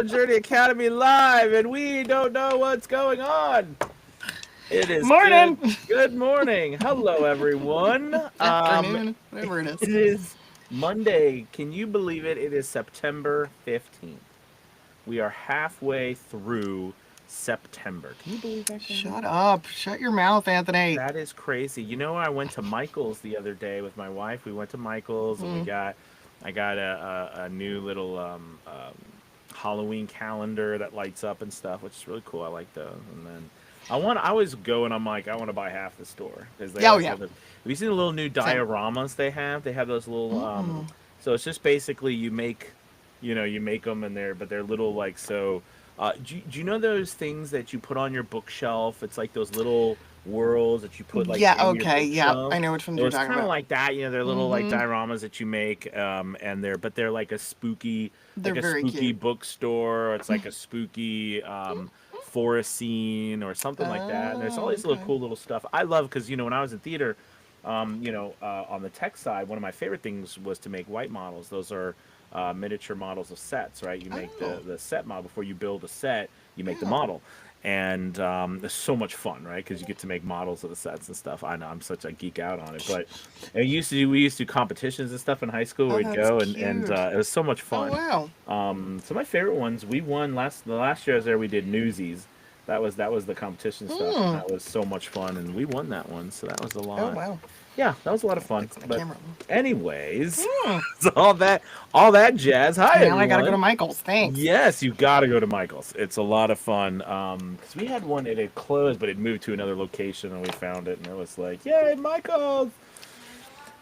Journey Academy live, and we don't know what's going on. It is good. Morning. Good morning. Hello, everyone. Afternoon, whatever it is. It is Monday. Can you believe it? It is September 15th. We are halfway through September. Can you believe that, Gabby? Shut up. Shut your mouth, Anthony. That is crazy. I went to Michael's the other day with my wife. We went to Michael's and Mm. I got a new little Halloween calendar that lights up and stuff, which is really cool. I like those. And then I always go and I'm like, I want to buy half the store because they Yeah, oh always yeah. have the. Have you seen the little new Same. dioramas they have? They have those little. Mm-mm. So it's just basically you make them and they're little like so. Do you know those things that you put on your bookshelf? It's like those little worlds that you put like Yeah, in your okay, yeah. bookshelf. I know which ones So you're it's talking kind of about. like that, they're little like Mm-hmm. dioramas that you make, and they're like They're a very spooky cute. bookstore. Or it's like a spooky forest scene or something like that. And there's all Oh, these little okay. cool little stuff. I love because when I was in theater, on the tech side, one of my favorite things was to make white models. Those are miniature models of sets, right? You make Oh, the set model before you build a set. You make the yeah. model, and it's so much fun, right? Because you get to make models of the sets and stuff. I know I'm such a geek out on it, but we used to do competitions and stuff in high school where Oh, we'd that's go and cute. it was so much Oh, fun. wow. Some of my favorite ones we won the last year I was there. We did Newsies. That was the competition stuff, and Mm. that was so much fun, and we won that one, so that was a Oh, lot. wow. Yeah, that was a lot of fun. Fix my But camera. anyways, Mm. so all that jazz. Hi Now I gotta go to everyone. Michael's. Thanks. Yes, you got to go to Michael's. It's a lot of fun. Because we had one, it had closed, but it moved to another location, and we found it, and it was like, yay, Michael's.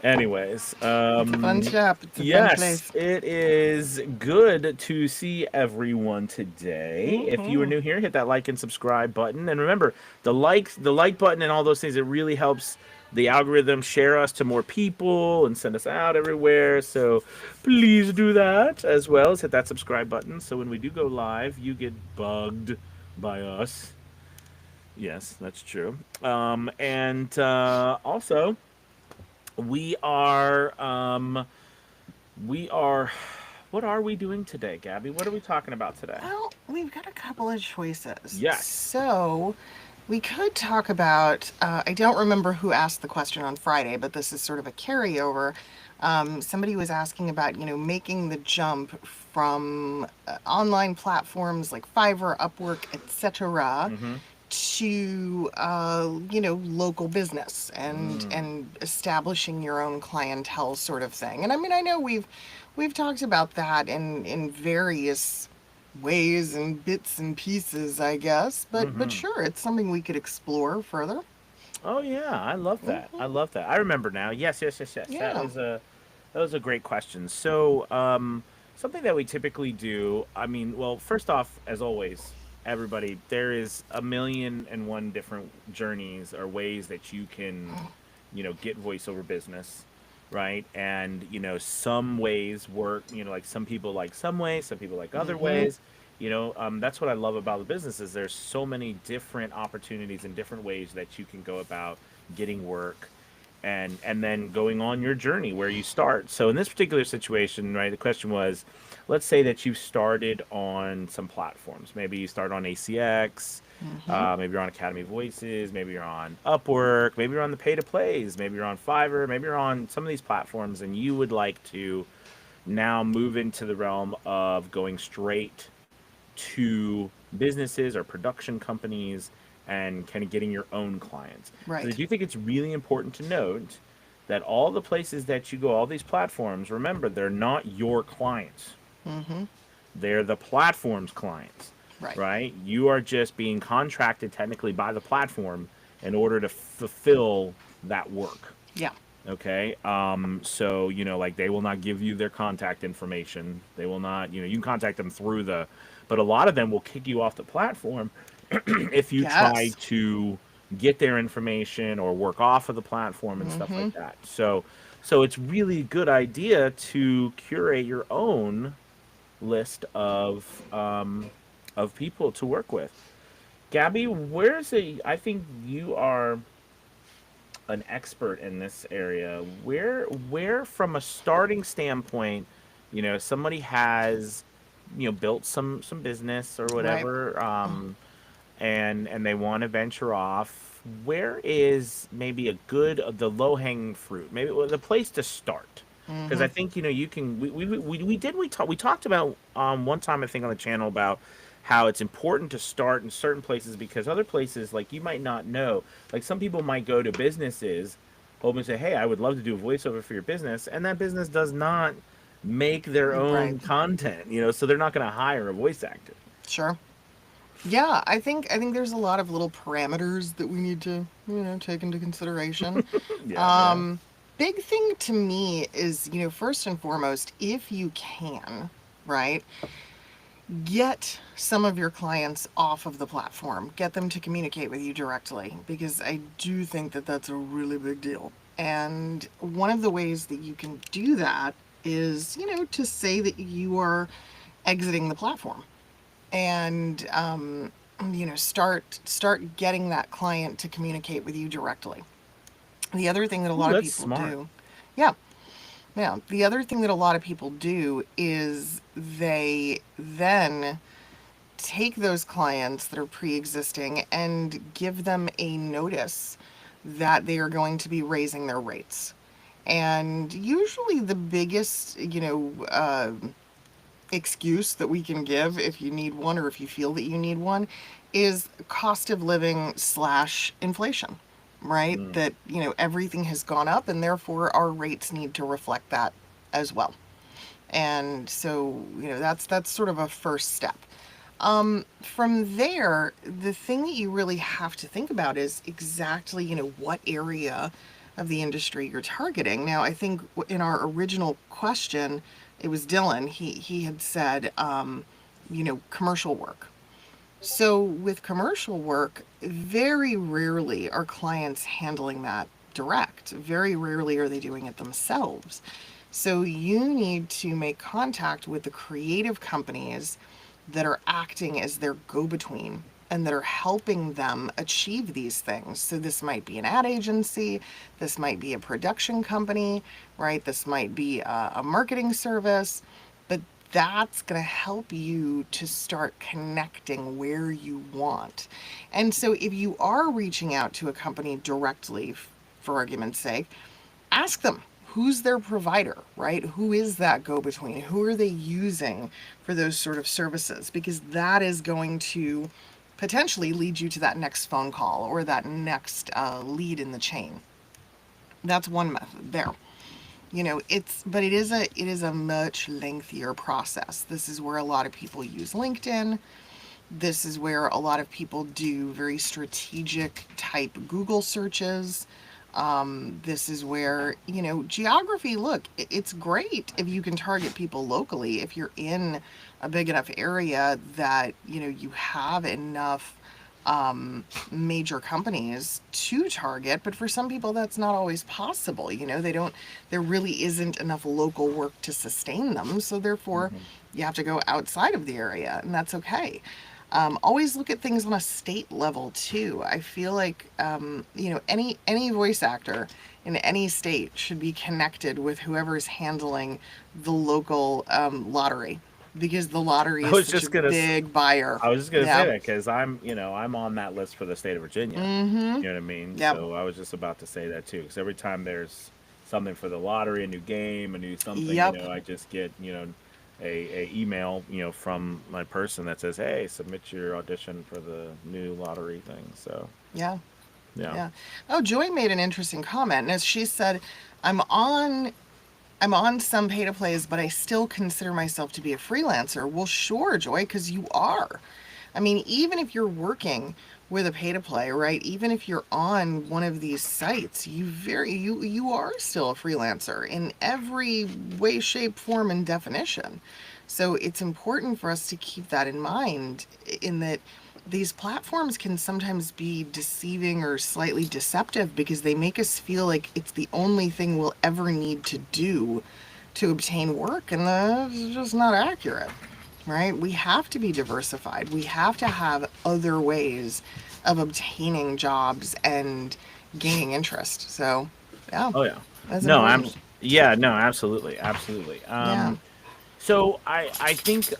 Anyways, It's a fun shop. It's a fun yes, place. it is good to see everyone today. If you are Mm-hmm. new here, hit that like and subscribe button, and remember the like button, and all those things. It really helps the algorithm share us to more people and send us out everywhere. So please do that as well as hit that subscribe button. So when we do go live, you get bugged by us. Yes, that's true. And also we are we are what are we doing today, Gabby? What are we talking about today? Well, we've got a couple of choices. Yes. So we could talk about, I don't remember who asked the question on Friday, but this is sort of a carryover. Somebody was asking about, making the jump from online platforms like Fiverr, Upwork, etc., Mm-hmm. to local business and Mm. and establishing your own clientele sort of thing. And I mean, I know we've talked about that in various ways and bits and pieces, I guess. But Mm-hmm. sure, it's something we could explore further. Oh yeah, I love that. I Hmm. love that. I remember now. Yes, yes, yes, yes. Yeah. That was a great question. So, something that we typically do. I mean, well, first off, as always, everybody, there is a million and one different journeys or ways that you can, get voiceover business, right? And some ways work. Like some people like some ways, some people like other Hmm. ways. That's what I love about the business is there's so many different opportunities and different ways that you can go about getting work and then going on your journey where you start. So in this particular situation, right, the question was, let's say that you started on some platforms. Maybe you start on ACX, Hmm. maybe you're on Academy Voices, maybe you're on Upwork, maybe you're on the pay to plays, maybe you're on Fiverr, maybe you're on some of these platforms, and you would like to now move into the realm of going straight to businesses or production companies and kind of getting your own clients. Because I Right. do think it's really important to note that all the places that you go, all these platforms, remember, they're not your clients. Hmm. They're the platform's clients, Right. right? You are just being contracted technically by the platform in order to fulfill that work. Yeah. Okay. So, like they will not give you their contact information. They will not, you can contact them through but a lot of them will kick you off the platform if you try Yes. to get their information or work off of the platform and stuff Hmm. like that. So it's really a good idea to curate your own list of people to work with. Gabby, I think you are an expert in this area. Where from a starting standpoint, somebody has built some business or Right. whatever, and they want to venture off, where is maybe a good the low hanging fruit, maybe the place to start? Because Mm-hmm. I think you can we talked about one time I think on the channel about how it's important to start in certain places because other places like you might not know, like some people might go to businesses hoping to say, hey, I would love to do a voiceover for your business, and that business does not make their Right. own content, so they're not going to hire a voice actor. Sure. Yeah, I think there's a lot of little parameters that we need to, take into consideration. Yeah, yeah. Um, Big thing to me is, first and foremost, if you can, right, get some of your clients off of the platform, get them to communicate with you directly, because I do think that that's a really big deal. And one of the ways that you can do that is, to say that you are exiting the platform and start getting that client to communicate with you directly. The other thing that a Ooh, lot of that's people smart. do, yeah, yeah, the other thing that a lot of people do is they then take those clients that are pre-existing and give them a notice that they are going to be raising their rates. And usually the biggest, excuse that we can give, if you need one or if you feel that you need one, is cost of living slash inflation, right? Mm. That, everything has gone up and therefore our rates need to reflect that as well. And so, that's sort of a first step. From there, the thing that you really have to think about is exactly, what area of the industry you're targeting. Now, I think in our original question, it was Dylan. He had said, commercial work. So with commercial work, very rarely are clients handling that direct. Very rarely are they doing it themselves. So you need to make contact with the creative companies that are acting as their go-between and that are helping them achieve these things. So this might be an ad agency, this might be a production company, right? This might be a marketing service, but that's going to help you to start connecting where you want. And so if you are reaching out to a company directly, for argument's sake, ask them who's their provider, right? Who is that go between? Who are they using for those sort of services? Because that is going to potentially lead you to that next phone call or that next lead in the chain. That's one method there. But it is a much lengthier process. This is where a lot of people use LinkedIn. This is where a lot of people do very strategic type Google searches. This is where, geography, look, it's great if you can target people locally, if you're in a big enough area that, you have enough major companies to target. But for some people, that's not always possible. There really isn't enough local work to sustain them. So therefore, Hmm. you have to go outside of the area, and that's okay. Always look at things on a state level too. I feel like any voice actor in any state should be connected with whoever is handling the local lottery, because the lottery I is was such a just gonna big buyer. I was just gonna say Yeah. that because I'm on that list for the state of Virginia. Mm-hmm. You know what I mean? Yep. So I was just about to say that too, because every time there's something for the lottery, a new game, a new something, Yep. I just get a email from my person that says, hey, submit your audition for the new lottery thing. So Yeah. yeah. Yeah. Oh, Joy made an interesting comment, and as she said, I'm on I'm on some pay to plays, but I still consider myself to be a freelancer. Well, sure, Joy, because you are. I mean, even if you're working with a pay to play, right? Even if you're on one of these sites, you are still a freelancer in every way, shape, form, and definition. So it's important for us to keep that in mind, in that these platforms can sometimes be deceiving or slightly deceptive because they make us feel like it's the only thing we'll ever need to do to obtain work, and that's just not accurate, right? We have to be diversified. We have to have other ways of obtaining jobs and gaining interest. So, yeah, Oh yeah. that's No, I'm. important. Yeah, no, absolutely, absolutely. Yeah. So I think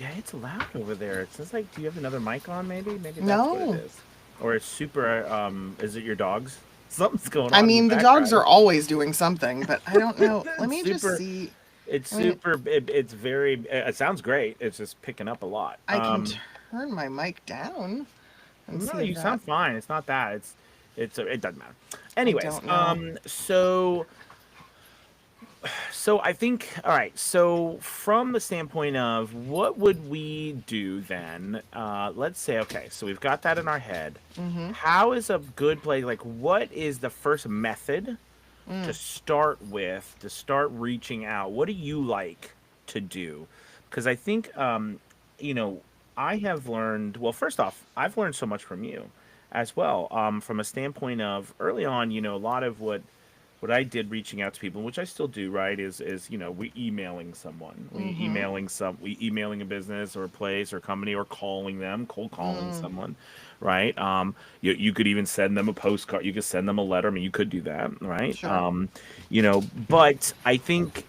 yeah, it's loud over there. It sounds like, do you have another mic on? Maybe that's what it No. is. Or it's super. Is it your dogs? Something's going I on in the mean, the dogs background. are always doing something, but I don't know. Let It's me just super. see. It's I mean, super. It's very. It sounds great. It's just picking up a lot. I can turn my mic down and No, see if you that. sound fine. It's not that. It's. It doesn't matter. I Anyways, don't know. so I think, all right. So from the standpoint of what would we do then? Let's say, okay, so we've got that in our head. Mm-hmm. How is a good play? Like, what is the first method to Mm. start with, to start reaching out? What do you like to do? Because I think, you know, I have learned, well, first off, I've learned so much from you as well. From a standpoint of early on, a lot of what I did reaching out to people, which I still do, right, is we emailing someone, Mm-hmm. we emailing a business or a place or company or calling them, cold calling Mm. someone, right? You could even send them a postcard, you could send them a letter. I mean, you could do that, right? Sure. But I think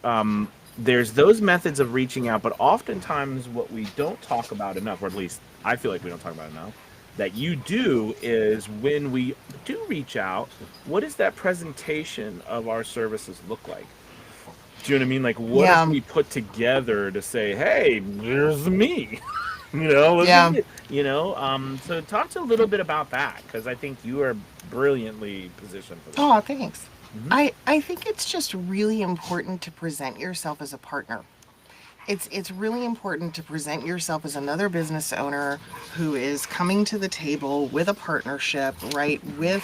there's those methods of reaching out, but oftentimes what we don't talk about enough, or at least I feel like we don't talk about enough, that you do is when we do reach out, what does that presentation of our services look like? Do you know what I mean? Like, what have Yeah. we put together to say, hey, there's me? Look at Yeah. me. So talk to a little bit about that because I think you are brilliantly positioned for that. Oh, thanks. Hmm. I think it's just really important to present yourself as a partner. It's really important to present yourself as another business owner who is coming to the table with a partnership, right? With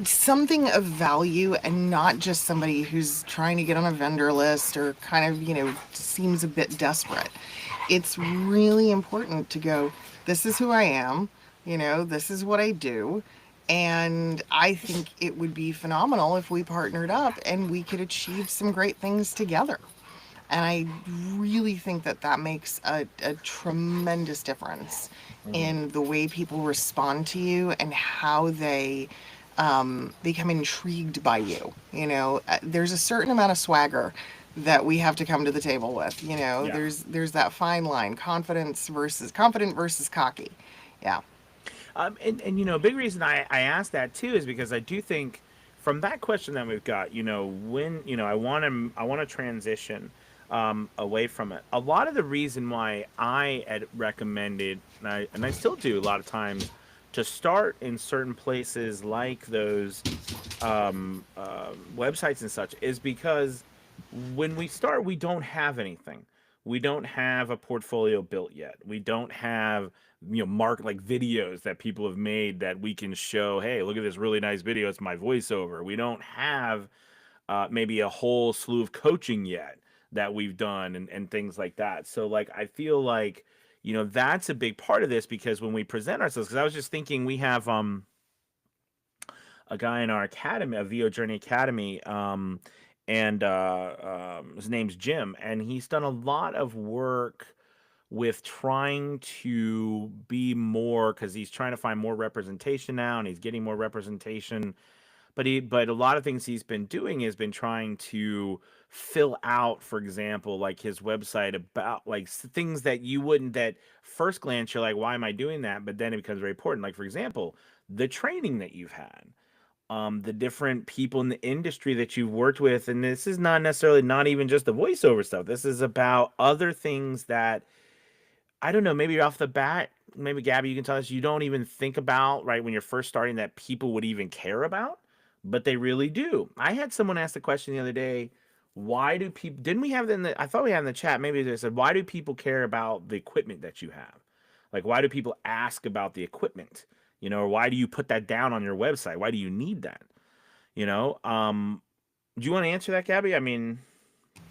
something of value and not just somebody who's trying to get on a vendor list or kind of, seems a bit desperate. It's really important to go, this is who I am, this is what I do. And I think it would be phenomenal if we partnered up and we could achieve some great things together. And I really think that that makes a tremendous difference Hmm. in the way people respond to you and how they become intrigued by you. There's a certain amount of swagger that we have to come to the table with. Yeah. There's that fine line, confident versus cocky. Yeah. And a big reason I asked that too is because I do think from that question that we've got, when I want to transition away from it. A lot of the reason why I had recommended, and I still do a lot of times, to start in certain places like those websites and such, is because when we start, we don't have anything. We don't have a portfolio built yet. We don't have mark like videos that people have made that we can show. Hey, look at this really nice video. It's my voiceover. We don't have maybe a whole slew of coaching yet that we've done and things like that. So like I feel like that's a big part of this because when we present ourselves, because I was just thinking we have a guy in our academy, a VO Journey Academy, and his name's Jim, and he's done a lot of work with trying to be more because he's trying to find more representation now, and he's getting more representation. But a lot of things he's been doing has been trying to fill out, for example, like his website about like things that you wouldn't that first glance you're like, why am I doing that? But then it becomes very important. Like for example, the training that you've had, the different people in the industry that you've worked with. And this is not necessarily not even just the voiceover stuff. This is about other things that I don't know, maybe off the bat, maybe Gabby, you can tell us you don't even think about right when you're first starting that people would even care about, but they really do. I had someone ask the question the other day, why do people didn't we have it in the I thought we had in the chat, maybe they said, why do people care about the equipment that you have? Like why do people ask about the equipment? Or why do you put that down on your website? Why do you need that? You know? Do you want to answer that, Gabby? I mean,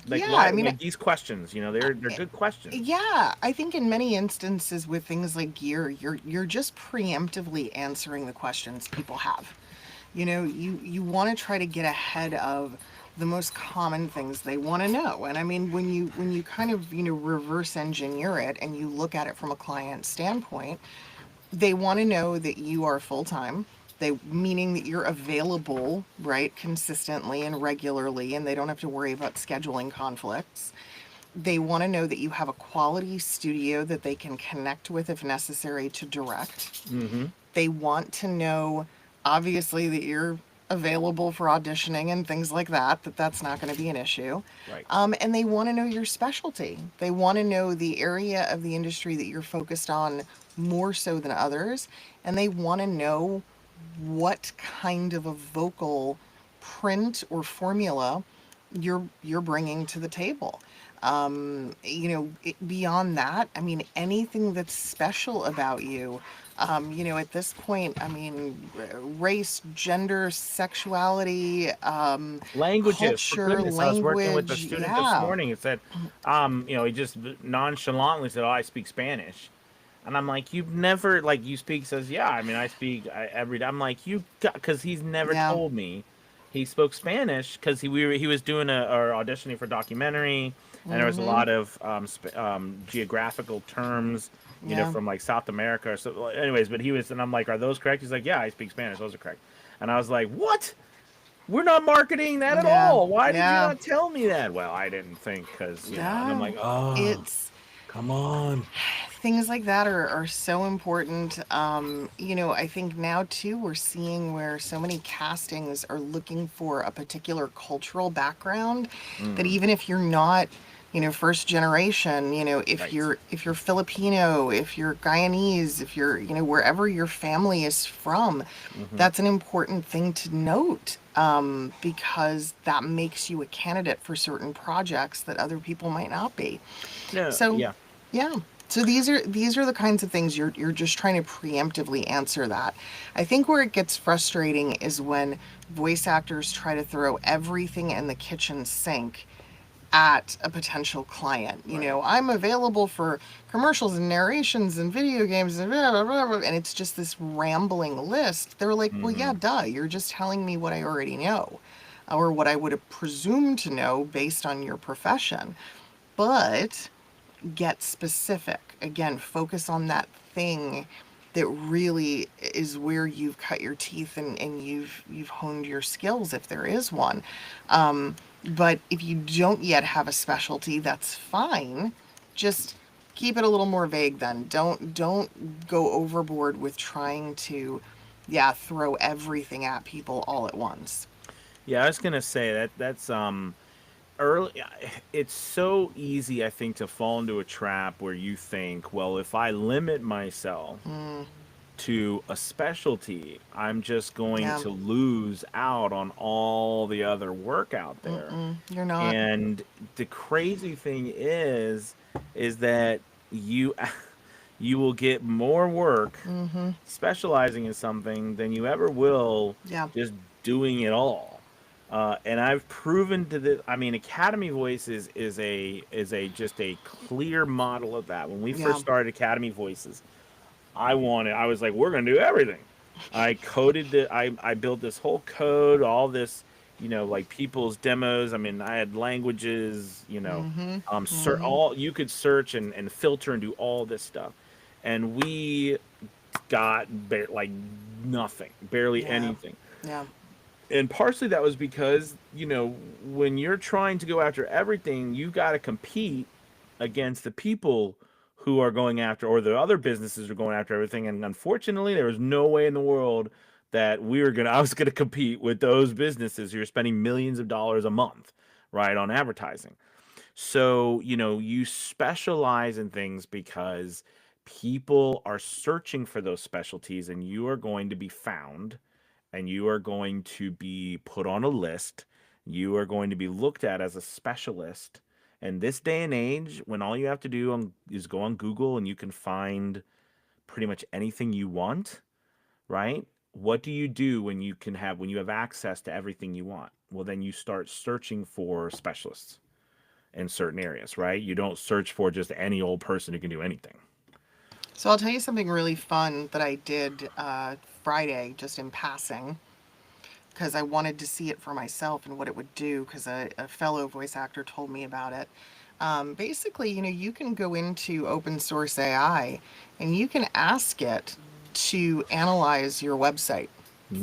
like Yeah. why I mean, like these questions, they're good questions. yeah, I think in many instances with things like gear, you're just preemptively answering the questions people have. You want to try to get ahead of the most common things they want to know. And I mean, when you kind of, reverse engineer it and you look at it from a client standpoint, they want to know that you are full time. They meaning that you're available, right, consistently and regularly, and they don't have to worry about scheduling conflicts. They want to know that you have a quality studio that they can connect with if necessary to direct. Mm-hmm. They want to know, obviously, that you're available for auditioning and things like that, that's not going to be an issue. Right. And they want to know your specialty. They want to know the area of the industry that you're focused on more so than others. And they want to know what kind of a vocal print or formula you're bringing to the table. Beyond that, I mean, anything that's special about you, at this point, I mean, race, gender, sexuality, Languages, for culture, goodness. I was working with a language, student this yeah. morning. He said, he just nonchalantly said, "Oh, I speak Spanish." And I'm like, "You've never, like, you speak?" Says, "Yeah, I mean, I speak every day." I'm like, "You got," because he's never Yeah. told me he spoke Spanish, because he was doing or auditioning for a documentary, and there was a Mm-hmm. lot of geographical terms, Yeah. from like South America or so. Anyways, but he was, and I'm like, "Are those correct?" He's like, "Yeah, I speak Spanish. Those are correct." And I was like, "What? We're not marketing that at Yeah. all. Why did you Yeah. not tell me that?" Well, I didn't think, because, and I'm Yeah. like, "Oh, It's come on." things like that are so important. I think now too, we're seeing where so many castings are looking for a particular cultural background that Mm, even if you're not, first generation, right. if you're Filipino, if you're Guyanese, if you're, wherever your family is from, Hmm. that's an important thing to note. Because that makes you a candidate for certain projects that other people might not be. No, So, yeah. yeah. So these are the kinds of things you're just trying to preemptively answer that. I think where it gets frustrating is when voice actors try to throw everything in the kitchen sink at a potential client. Right. I'm available for commercials and narrations and video games and blah, blah, blah, blah, and it's just this rambling list. They're like, well, yeah, Hmm. duh, you're just telling me what I already know, or what I would have presumed to know based on your profession. But get specific. Again, focus on that thing that really is where you've cut your teeth and you've honed your skills if there is one. But if you don't yet have a specialty, that's fine. Just keep it a little more vague then. Don't go overboard with trying to, yeah, throw everything at people all at once. Yeah, I was gonna say that's early. It's so easy, I think, to fall into a trap where you think, well, if I limit myself Mm, to a specialty, I'm just going yeah. to lose out on all the other work out there. Mm-mm, you're not. And the crazy thing is that you you will get more work Mm-hmm. specializing in something than you ever will Yeah. just doing it all. And I've proven to the, I mean, Academy Voices is a just a clear model of that. When we Yeah. first started Academy Voices, I was like, we're gonna do everything. I built this whole code, all this, like people's demos. I mean, I had languages, Mm-hmm. Mm-hmm. all you could search and filter and do all this stuff. And we got like nothing, barely Yeah. anything. Yeah. And partially that was because, when you're trying to go after everything, you got to compete against the people who are going after, or the other businesses are going after everything. And unfortunately, there was no way in the world that I was going to compete with those businesses who are spending millions of dollars a month, right, on advertising. So, you specialize in things because people are searching for those specialties, and you are going to be found, and you are going to be put on a list. You are going to be looked at as a specialist. And this day and age, when all you have to do is go on Google and you can find pretty much anything you want, right? What do you do when you have access to everything you want? Well, then you start searching for specialists in certain areas, right? You don't search for just any old person who can do anything. So I'll tell you something really fun that I did Friday, just in passing, because I wanted to see it for myself and what it would do, because a fellow voice actor told me about it. Basically, you can go into open source AI and you can ask it to analyze your website.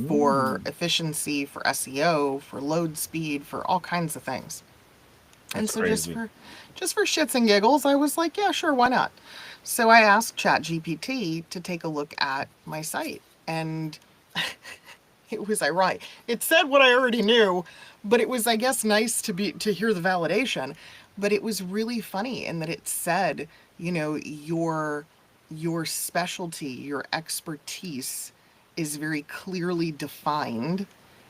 for Mm, efficiency, for SEO, for load speed, for all kinds of things. And that's so crazy. just for shits and giggles, I was like, yeah, sure, why not? So I asked ChatGPT to take a look at my site, and it was ironic. It said what I already knew, but it was, I guess, nice to hear the validation. But it was really funny in that it said, you know, your specialty, your expertise is very clearly defined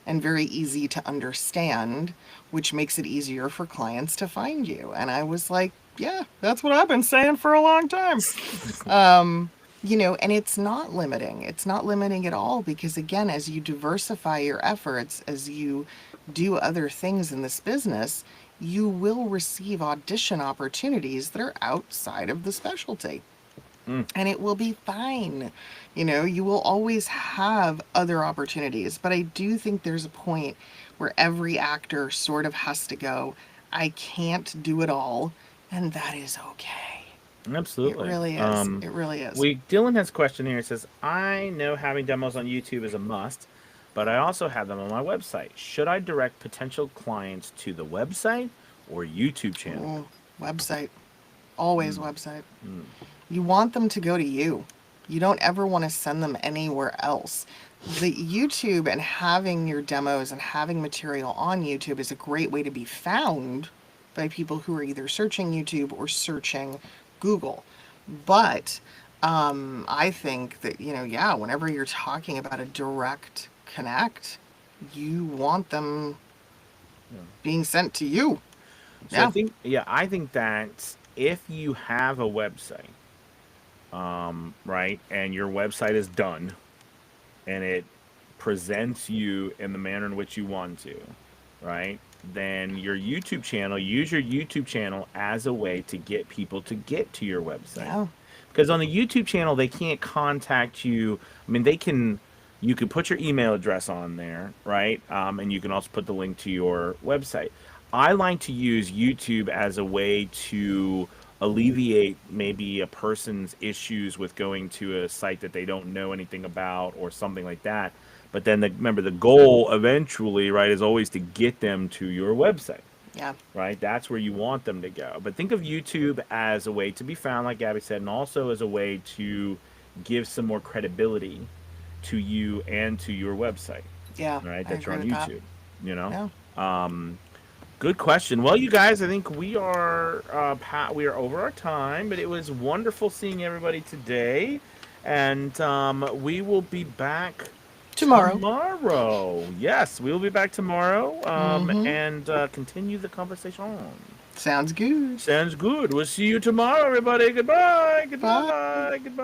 and very easy to understand, which makes it easier for clients to find you. And I was like, yeah, that's what I've been saying for a long time. You know, and it's not limiting. It's not limiting at all because, again, as you diversify your efforts, as you do other things in this business, you will receive audition opportunities that are outside of the specialty. Mm, And it will be fine. You know, you will always have other opportunities. But I do think there's a point where every actor sort of has to go, I can't do it all. And that is okay. It absolutely. really is. It really is. Dylan has a question here. It says, I know having demos on YouTube is a must, but I also have them on my website. Should I direct potential clients to the website or YouTube channel? Oh, website. Always Mm, website. mm, You want them to go to you. You don't ever want to send them anywhere else. The YouTube and having your demos and having material on YouTube is a great way to be found by people who are either searching YouTube or searching Google. But I think that, you know, yeah, whenever you're talking about a direct connect, you want them yeah. being sent to you. So Yeah. I think that if you have a website, right, and your website is done and it presents you in the manner in which you want to, right? Then your YouTube channel, use your YouTube channel as a way to get people to get to your website. Yeah. Because on the YouTube channel, they can't contact you. I mean, you could put your email address on there, right? And you can also put the link to your website. I like to use YouTube as a way to alleviate maybe a person's issues with going to a site that they don't know anything about or something like that. But then remember, the goal eventually, right, is always to get them to your website, Yeah. right? That's where you want them to go. But think of YouTube as a way to be found, like Gabby said, and also as a way to give some more credibility to you and to your website, Yeah. right? I That you're agree on with that. YouTube, you know? Yeah. Good question. Well, you guys, I think we are over our time, but it was wonderful seeing everybody today, and we will be back Tomorrow. tomorrow. Yes, we will be back tomorrow, Mm-hmm. and continue the conversation. Sounds good. Sounds good. We'll see you tomorrow, everybody. Goodbye. Bye. Goodbye. Goodbye.